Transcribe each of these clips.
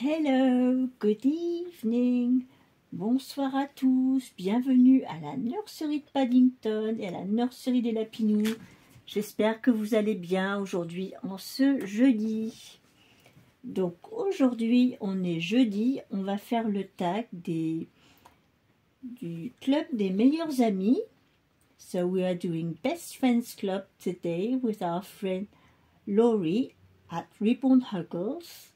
Hello, good evening, bonsoir à tous, bienvenue à la nurserie de Paddington et à la nurserie des Lapinous. J'espère que vous allez bien aujourd'hui en ce jeudi. Donc aujourd'hui on est jeudi, on va faire le tag du club des meilleurs amis. So we are doing Best Friends Club today with our friend Laurie at Ribbon Huggles.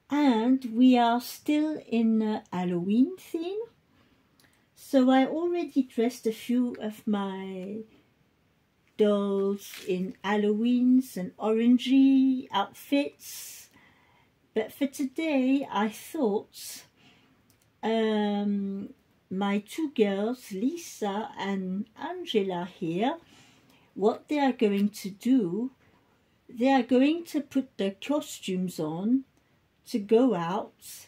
And we are still in Halloween theme. So I already dressed a few of my dolls in Halloweens and orangey outfits. But for today I thought my two girls, Lisa and Angela here, what they are going to do, they are going to put their costumes on to go out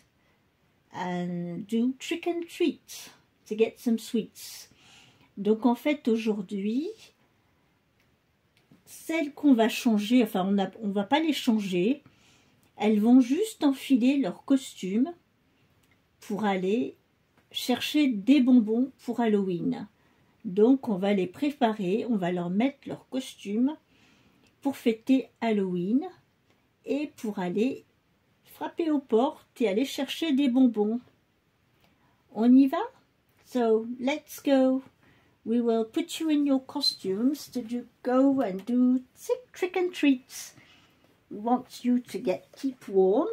and do trick and treat, to get some sweets. Donc en fait aujourd'hui, celles qu'on va changer, enfin on va pas les changer, elles vont juste enfiler leur costume pour aller chercher des bonbons pour Halloween. Donc on va les préparer, on va leur mettre leur costume pour fêter Halloween et pour aller frapper aux portes et aller chercher des bonbons. On y va? So, let's go. We will put you in your costumes to go and do trick and treats. We want you to keep warm.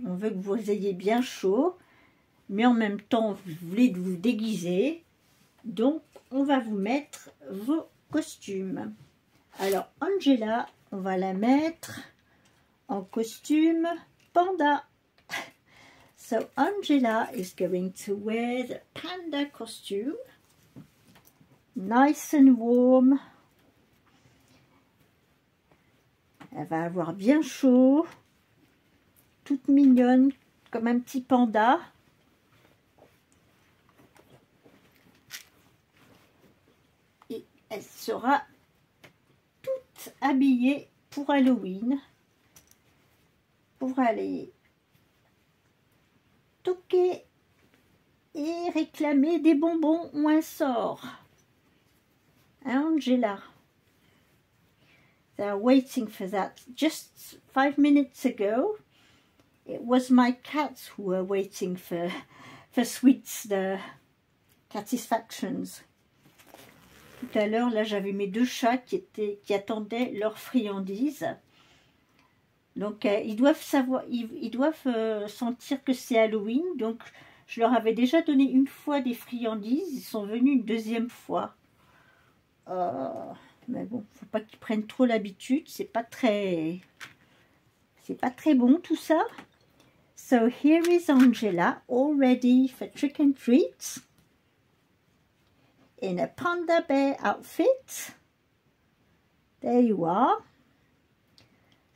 On veut que vous ayez bien chaud, mais en même temps, vous voulez vous déguiser. Donc, on va vous mettre vos costumes. Alors, Angela, on va la mettre en costume panda. So Angela is going to wear the panda costume, nice and warm. Elle va avoir bien chaud, toute mignonne comme un petit panda. Et elle sera toute habillée pour Halloween, pour aller toquer et réclamer des bonbons ou un sort. Hein, Angela? They're waiting for that. Just 5 minutes ago, it was my cats who were waiting for sweets, the satisfactions. Tout à l'heure, là, j'avais mes deux chats qui attendaient leurs friandises. Donc, ils doivent savoir, ils doivent sentir que c'est Halloween. Donc, je leur avais déjà donné une fois des friandises. Ils sont venus une deuxième fois. Mais bon, faut pas qu'ils prennent trop l'habitude. C'est pas très bon tout ça. So, here is Angela, all ready for trick and treats. In a panda bear outfit. There you are.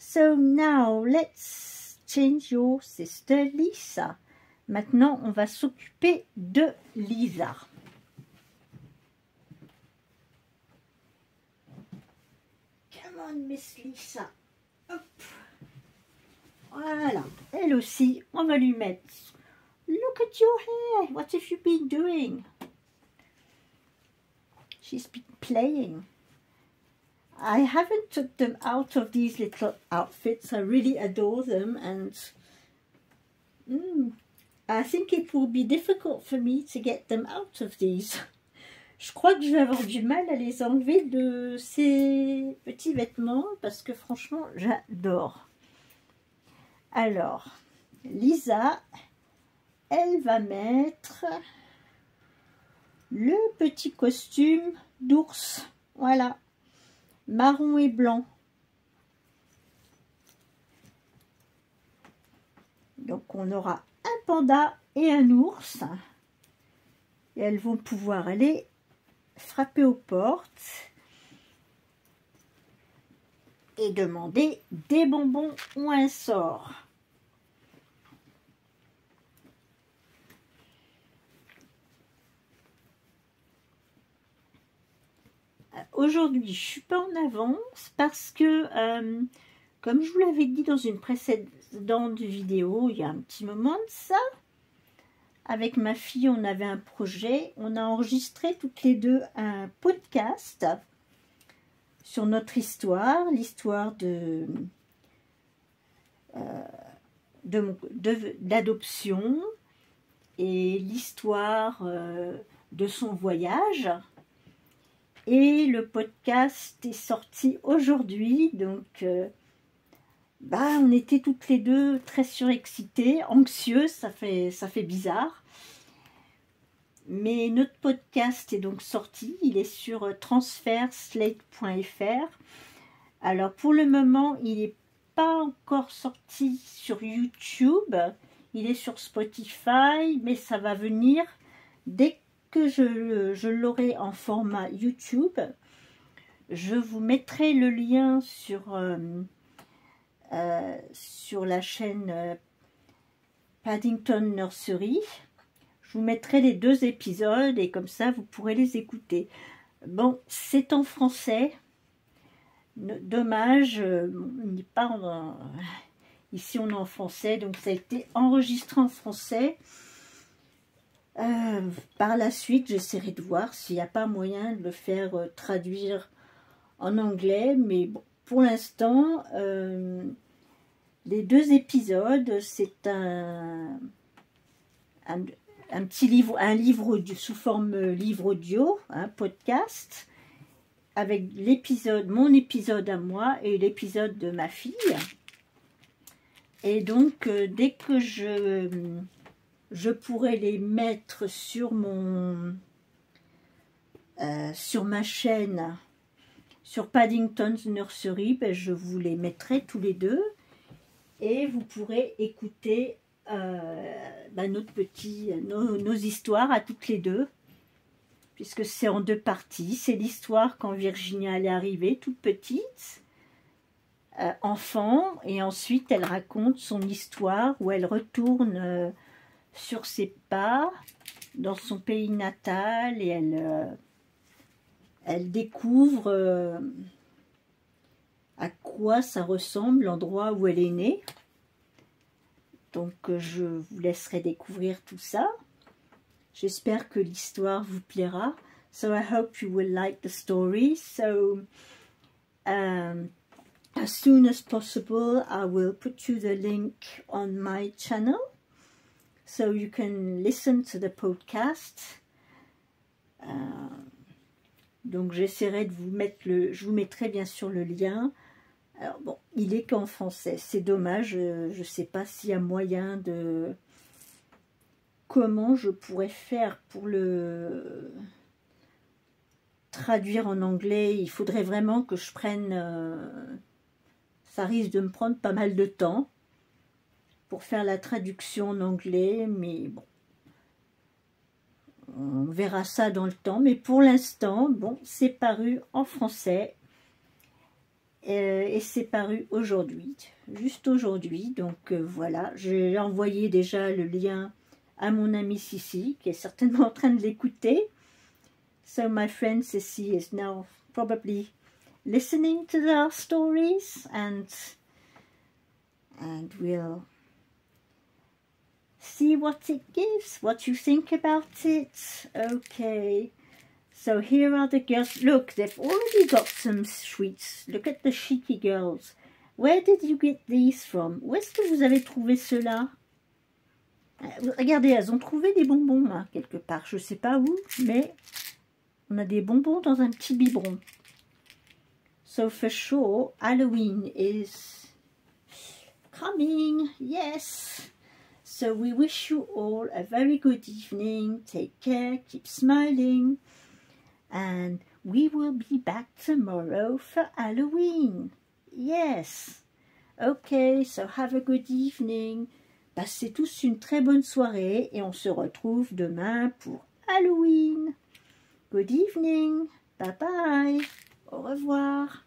So now, let's change your sister Lisa. Maintenant, on va s'occuper de Lisa. Come on, Miss Lisa. Hop. Voilà. Elle aussi, on va lui mettre. Look at your hair. What have you been doing? She's been playing. I haven't took them out of these little outfits. I really adore them, and I think it will be difficult for me to get them out of these. Je crois que je vais avoir du mal à les enlever de ces petits vêtements parce que franchement, j'adore. Alors, Lisa, elle va mettre le petit costume d'ours. Voilà. Marron et blanc. Donc on aura un panda et un ours. Et elles vont pouvoir aller frapper aux portes et demander des bonbons ou un sort. Aujourd'hui, je suis pas en avance parce que comme je vous l'avais dit dans une précédente vidéo, il y a un petit moment de ça, avec ma fille, on avait un projet, on a enregistré toutes les deux un podcast sur notre histoire, l'histoire de l'adoption et l'histoire de son voyage. Et le podcast est sorti aujourd'hui, donc on était toutes les deux très surexcitées, anxieuses, ça fait bizarre. Mais notre podcast est donc sorti, il est sur transferslate.fr. Alors pour le moment, il n'est pas encore sorti sur YouTube, il est sur Spotify, mais ça va venir dès que je l'aurai en format YouTube. Je vous mettrai le lien sur la chaîne Paddington Nursery. Je vous mettrai les 2 épisodes et comme ça vous pourrez les écouter. Bon, c'est en français. Dommage, on n'est pas ici on est en français, donc ça a été enregistré en français. Par la suite, j'essaierai de voir s'il n'y a pas moyen de le faire traduire en anglais, mais bon, pour l'instant, les 2 épisodes, c'est un petit livre, sous forme livre audio, un podcast, avec mon épisode à moi et l'épisode de ma fille. Et donc, dès que je pourrai les mettre sur sur ma chaîne, sur Paddington's Nursery, je vous les mettrai tous les 2 et vous pourrez écouter nos histoires à toutes les 2, puisque c'est en 2 parties. C'est l'histoire quand Virginia est arrivée, toute petite, enfant, et ensuite elle raconte son histoire où elle retourne sur ses pas dans son pays natal et elle découvre à quoi ça ressemble l'endroit où elle est née. Donc je vous laisserai découvrir tout ça. J'espère que l'histoire vous plaira. So I hope you will like the story. So as soon as possible I will put you the link on my channel so you can listen to the podcast. Donc j'essaierai de vous mettre je vous mettrai bien sûr le lien. Alors bon, il est qu'en français, c'est dommage, je ne sais pas s'il y a moyen de... Comment je pourrais faire pour le traduire en anglais. Il faudrait vraiment que je prenne... ça risque de me prendre pas mal de temps pour faire la traduction en anglais, mais bon. On verra ça dans le temps, mais pour l'instant, bon, c'est paru en français. Et c'est paru aujourd'hui, juste aujourd'hui, donc voilà, j'ai envoyé déjà le lien à mon amie Sissi, qui est certainement en train de l'écouter. So my friend Sissi is now probably listening to our stories, and we'll see what it gives, what you think about it. Okay. So here are the girls. Look, they've already got some sweets. Look at the cheeky girls. Where did you get these from? Où est-ce que vous avez trouvé cela? Regardez, elles ont trouvé des bonbons, hein, quelque part. Je ne sais pas où, mais on a des bonbons dans un petit biberon. So for sure, Halloween is coming. Yes. So we wish you all a very good evening. Take care. Keep smiling. And we will be back tomorrow for Halloween. Yes. Okay, so have a good evening. Passez tous une très bonne soirée et on se retrouve demain pour Halloween. Good evening. Bye bye. Au revoir.